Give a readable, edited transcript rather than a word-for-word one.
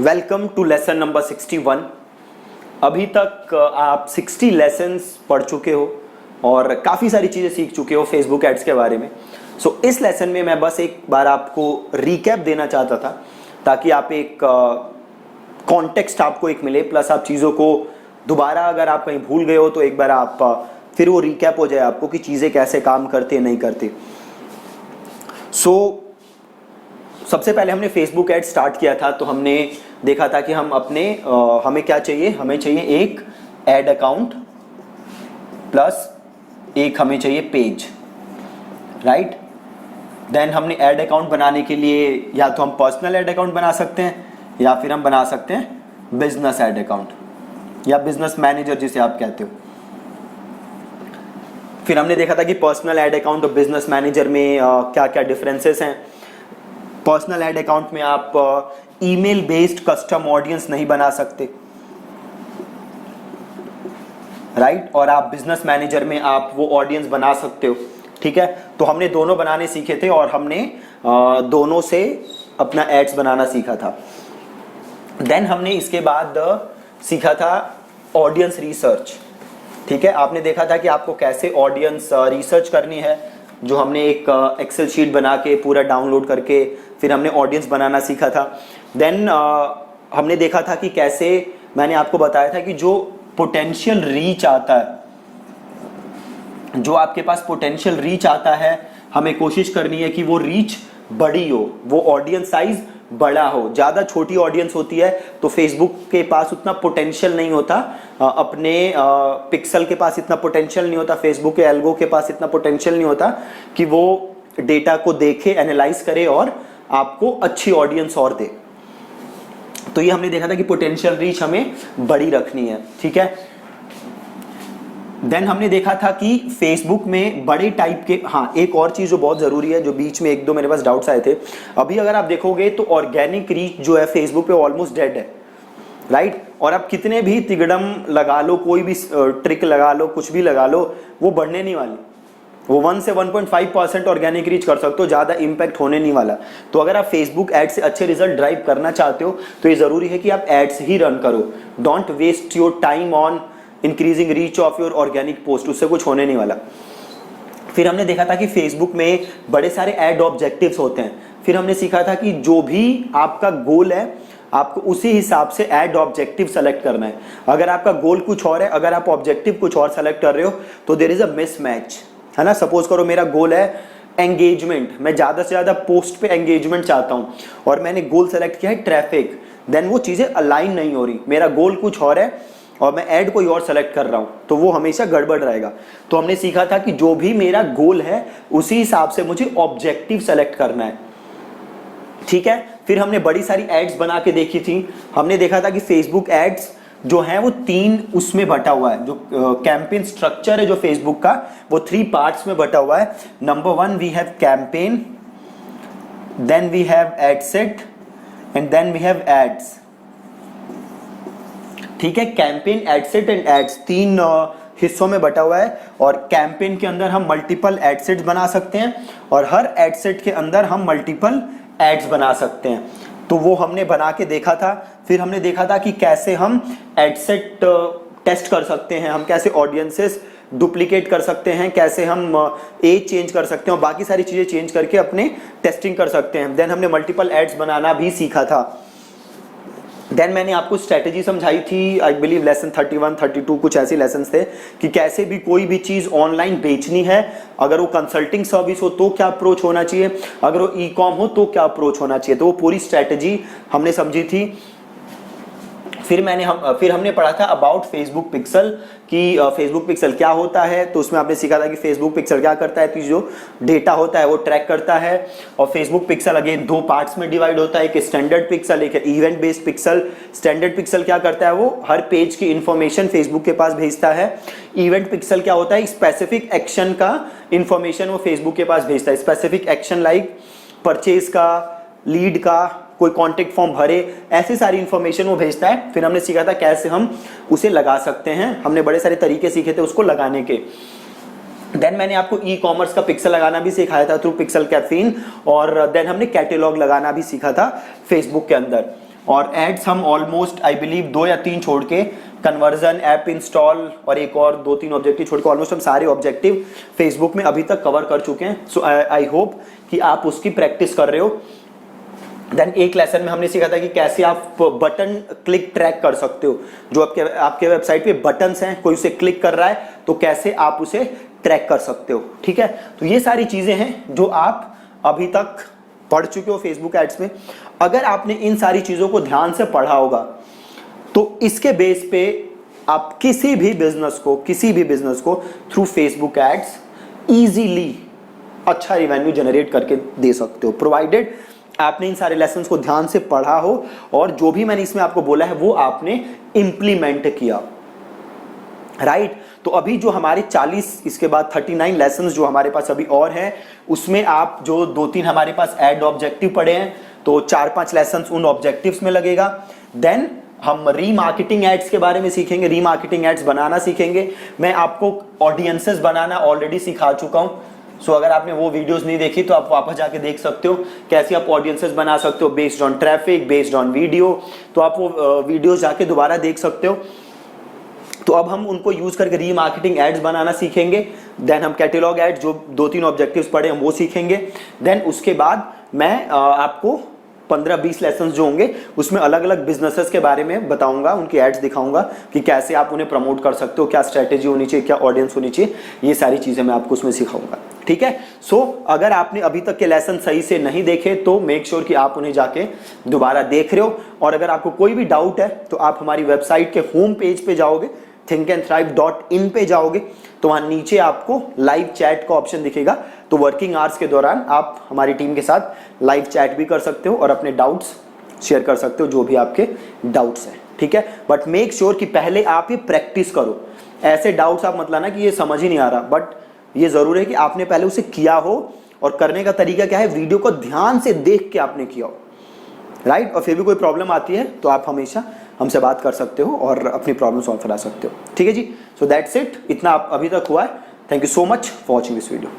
Welcome to lesson number 61। अभी तक आप 60 लेसन्स पढ़ चुके हो और काफ़ी सारी चीज़ें सीख चुके हो फेसबुक एड्स के बारे में। इस लेसन में मैं बस एक बार आपको रिकैप देना चाहता था ताकि आप एक कॉन्टेक्स्ट आपको एक मिले, प्लस आप चीज़ों को दोबारा अगर आप कहीं भूल गए हो तो एक बार आप फिर वो रिकैप हो जाए आपको कि चीज़ें कैसे काम करती नहीं करती। सबसे पहले हमने फेसबुक एड स्टार्ट किया था तो हमने देखा था कि हम अपने हमें क्या चाहिए, हमें चाहिए एक एड अकाउंट प्लस एक हमें चाहिए पेज, राइट। देन हमने एड अकाउंट बनाने के लिए या तो हम पर्सनल एड अकाउंट बना सकते हैं या फिर हम बना सकते हैं बिजनेस एड अकाउंट या बिजनेस मैनेजर जिसे आप कहते हो। फिर हमने देखा था कि पर्सनल एड अकाउंट और बिजनेस मैनेजर में क्या क्या डिफरेंसेस हैं। पर्सनल एड अकाउंट में आप ईमेल बेस्ड कस्टम ऑडियंस नहीं बना सकते, राइट। और आप बिजनेस मैनेजर में आप वो ऑडियंस बना सकते हो, ठीक है। तो हमने दोनों बनाने सीखे थे और हमने दोनों से अपना एड्स बनाना सीखा था। देन हमने इसके बाद सीखा था ऑडियंस रिसर्च, ठीक है। आपने देखा था कि आपको कैसे ऑडियंस रिसर्च करनी है, जो हमने एक एक्सेल शीट बना के पूरा डाउनलोड करके फिर हमने ऑडियंस बनाना सीखा था। देन हमने देखा था कि कैसे, मैंने आपको बताया था कि जो पोटेंशियल रीच आता है, जो आपके पास पोटेंशियल रीच आता है, हमें कोशिश करनी है कि वो रीच बड़ी हो, वो ऑडियंस साइज बड़ा हो। ज़्यादा छोटी ऑडियंस होती है तो फेसबुक के पास उतना पोटेंशियल नहीं होता, अपने पिक्सल के पास इतना पोटेंशियल नहीं होता, फेसबुक के एल्गो के पास इतना पोटेंशियल नहीं होता कि वो डेटा को देखे, एनालाइज करे और आपको अच्छी ऑडियंस और दे। तो ये हमने देखा था कि पोटेंशियल रीच हमें बड़ी रखनी है, ठीक है। देन हमने देखा था कि फेसबुक में बड़े टाइप के, हाँ एक और चीज जो बहुत जरूरी है, जो बीच में एक दो मेरे पास डाउट्स आए थे। अभी अगर आप देखोगे तो ऑर्गेनिक रीच जो है फेसबुक पे ऑलमोस्ट डेड है, राइट। और आप कितने भी तिगड़म लगा लो, कोई भी ट्रिक लगा लो, कुछ भी लगा लो, वो बढ़ने नहीं वाली। वो 1 से 1.5% ऑर्गेनिक रीच कर सकते हो, ज़्यादा इंपैक्ट होने नहीं वाला। तो अगर आप फेसबुक एड से अच्छे रिजल्ट ड्राइव करना चाहते हो तो ये ज़रूरी है कि आप एड्स ही रन करो। Don't waste your time on increasing reach of your organic post, उससे कुछ होने नहीं वाला। फिर हमने देखा था कि फेसबुक में बड़े सारे एड ऑब्जेक्टिव्स होते हैं। फिर हमने सीखा था कि जो भी आपका गोल है, आपको उसी हिसाब से एड ऑब्जेक्टिव सेलेक्ट करना है। अगर आपका गोल कुछ और है, अगर आप ऑब्जेक्टिव कुछ और सेलेक्ट कर रहे हो तो देयर इज अ मिसमैच, है ना। सपोज करो मेरा गोल है एंगेजमेंट, मैं ज़्यादा से ज़्यादा पोस्ट पे एंगेजमेंट चाहता हूँ और मैंने गोल सेलेक्ट किया है ट्रैफिक, देन वो चीज़ें अलाइन नहीं हो रही। मेरा गोल कुछ और है और मैं ऐड कोई और सेलेक्ट कर रहा हूँ तो वो हमेशा गड़बड़ रहेगा। तो हमने सीखा था कि जो भी मेरा गोल है उसी हिसाब से मुझे ऑब्जेक्टिव सेलेक्ट करना है, ठीक है। फिर हमने बड़ी सारी एड्स बना के देखी थी। हमने देखा था कि फेसबुक एड्स जो है वो 3 उसमें बटा हुआ है, जो कैंपेन स्ट्रक्चर है जो फेसबुक का, वो 3 पार्ट्स में बटा हुआ है। Number 1 we have campaign, then we have ad set and then we have ads, ठीक है। Campaign, ad set and ads 3 हिस्सों में बटा हुआ है और कैंपेन के अंदर हम मल्टीपल एड सेट्स बना सकते हैं और हर एड सेट के अंदर हम मल्टीपल एड्स बना सकते हैं। तो वो हमने बना के देखा था। फिर हमने देखा था कि कैसे हम एड सेट टेस्ट कर सकते हैं, हम कैसे ऑडियंसेस डुप्लीकेट कर सकते हैं, कैसे हम एज चेंज कर सकते हैं और बाकी सारी चीज़ें चेंज करके अपने टेस्टिंग कर सकते हैं। देन हमने मल्टीपल एड्स बनाना भी सीखा था। देन मैंने आपको स्ट्रेटेजी समझाई थी, आई बिलीव लेसन 31, 32 कुछ ऐसे लेसन थे कि कैसे भी कोई भी चीज़ ऑनलाइन बेचनी है, अगर वो कंसल्टिंग सर्विस हो तो क्या अप्रोच होना चाहिए, अगर वो ई कॉम हो तो क्या अप्रोच होना चाहिए। तो वो पूरी स्ट्रेटेजी हमने समझी थी। फिर हमने पढ़ा था अबाउट फेसबुक पिक्सल कि फेसबुक पिक्सल क्या होता है। तो उसमें आपने सीखा था कि फेसबुक पिक्सल क्या करता है कि जो डेटा होता है वो ट्रैक करता है। और फेसबुक पिक्सल अगेन 2 पार्ट्स में डिवाइड होता है, एक स्टैंडर्ड पिक्सल, एक event based pixel. Standard pixel क्या करता है, वो हर पेज की इंफॉर्मेशन फेसबुक के पास भेजता है। इवेंट पिक्सल क्या होता है, स्पेसिफिक एक्शन का इंफॉर्मेशन वो फेसबुक के पास भेजता है। स्पेसिफिक एक्शन लाइक परचेज का, लीड का, कोई कॉन्टेक्ट फॉर्म भरे, ऐसी सारी इंफॉर्मेशन वो भेजता है। फिर हमने सीखा था कैसे हम उसे लगा सकते हैं, हमने बड़े सारे तरीके सीखे थे उसको लगाने के। देन मैंने आपको ई कॉमर्स का पिक्सल लगाना भी सिखाया था थ्रू पिक्सल कैफीन। और देन हमने कैटेलॉग लगाना भी सीखा था फेसबुक के अंदर। और एड्स हम ऑलमोस्ट आई बिलीव 2 या 3 छोड़ के, कन्वर्जन, ऐप इंस्टॉल और एक और 2-3 ऑब्जेक्टिव छोड़ के ऑलमोस्ट हम सारे ऑब्जेक्टिव फेसबुक में अभी तक कवर कर चुके हैं। सो आई होप कि आप उसकी प्रैक्टिस कर रहे हो। देन एक लेसन में हमने सीखा था कि कैसे आप बटन क्लिक ट्रैक कर सकते हो। जो आपके वेबसाइट पे बटन्स हैं, कोई उसे क्लिक कर रहा है तो कैसे आप उसे ट्रैक कर सकते हो। ठीक है, तो ये सारी चीजें हैं जो आप अभी तक पढ़ चुके हो फेसबुक एड्स में। अगर आपने इन सारी चीजों को ध्यान से पढ़ा होगा तो इसके बेस पे आप किसी भी बिजनेस को थ्रू फेसबुक एड्स इजीली अच्छा रिवेन्यू जनरेट करके दे सकते हो, प्रोवाइडेड आपने इन सारे लेसन्स को ध्यान से पढ़ा हो और जो भी मैंने इसमें आपको बोला है वो आपने इंप्लीमेंट किया। राइट, तो अभी जो हमारे 40, इसके बाद 39 लेसन्स जो हमारे पास अभी और हैं, उसमें आप जो 2-3 हमारे पास एड ऑब्जेक्टिव पढ़े हैं, तो 4-5 लेसन्स उन ऑब्जेक्टिव्स में लगेगा। देन हम रीमार्केटिंग एड्स के बारे में सीखेंगे, रीमार्केटिंग एड्स बनाना सीखेंगे। मैं आपको ऑडियंसेस बनाना ऑलरेडी सिखा चुका हूं। सो अगर आपने वो वीडियोस नहीं देखी तो आप वापस जाके देख सकते हो कैसे आप ऑडियंसेस बना सकते हो based on traffic, based on video. तो आप वो वीडियोस जाके दोबारा देख सकते हो। तो अब हम उनको यूज करके रीमार्केटिंग एड्स बनाना सीखेंगे। देन हम कैटलॉग एड्स जो 2-3 ऑब्जेक्टिव्स पढ़े हम वो सीखेंगे। देन उसके बाद मैं आपको 15-20 लेसन्स जो होंगे उसमें अलग अलग बिजनेसेस के बारे में बताऊंगा, उनकी एड्स दिखाऊंगा कि कैसे आप उन्हें प्रमोट कर सकते हो, क्या स्ट्रेटेजी होनी चाहिए, क्या ऑडियंस होनी चाहिए, ये सारी चीजें मैं आपको उसमें सिखाऊंगा। ठीक है, सो अगर आपने अभी तक के लेसन सही से नहीं देखे तो मेक श्योर कि आप उन्हें जाके दोबारा देख रहे हो। और अगर आपको कोई भी डाउट है तो आप हमारी वेबसाइट के होम पेज पे जाओगे, thinkandthrive.in पे जाओगे तो वहां नीचे आपको लाइव चैट का ऑप्शन दिखेगा। तो वर्किंग आवर्स के दौरान आप हमारी टीम के साथ लाइव चैट भी कर सकते हो और अपने डाउट्स शेयर कर सकते हो, जो भी आपके डाउट्स हैं। ठीक है, बट मेक श्योर कि पहले आप ये प्रैक्टिस करो। ऐसे डाउट्स आप मत लाना कि ये समझ ही नहीं आ रहा, बट ये जरूर है कि आपने पहले उसे किया हो। और करने का तरीका क्या है, वीडियो को ध्यान से देख के आपने किया हो। राइट, और फिर भी कोई प्रॉब्लम आती है तो आप हमेशा हमसे बात कर सकते हो और अपनी प्रॉब्लम सॉल्व करा सकते हो। ठीक है जी, सो दैट्स इट, इतना अभी तक हुआ है। Thank you so much for watching this video.